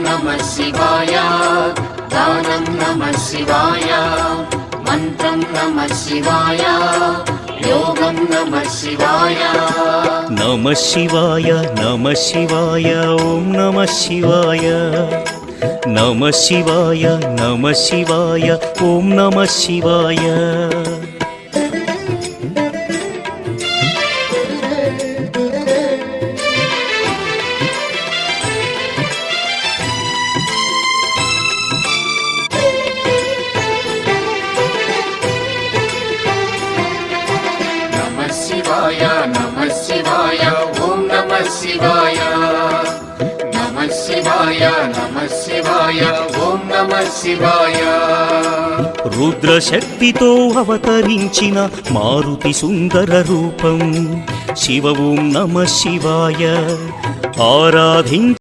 नमः शिवाय दानं नमः शिवाय मन्त्रं नमः शिवाय योगं नमः शिवाय नमः शिवाय नमः शिवाय ॐ नमः शिवाय नमः शिवाय नमः शिवाय ॐ नमः शिवाय नमः शिवाय ॐ नमः शिवाय नमः शिवाय ॐ नमः शिवाय रुद्रशक्तितो अवतरिंचिन मारुति सुंदर रूपं शिव ॐ नमः शिवाय आराधिं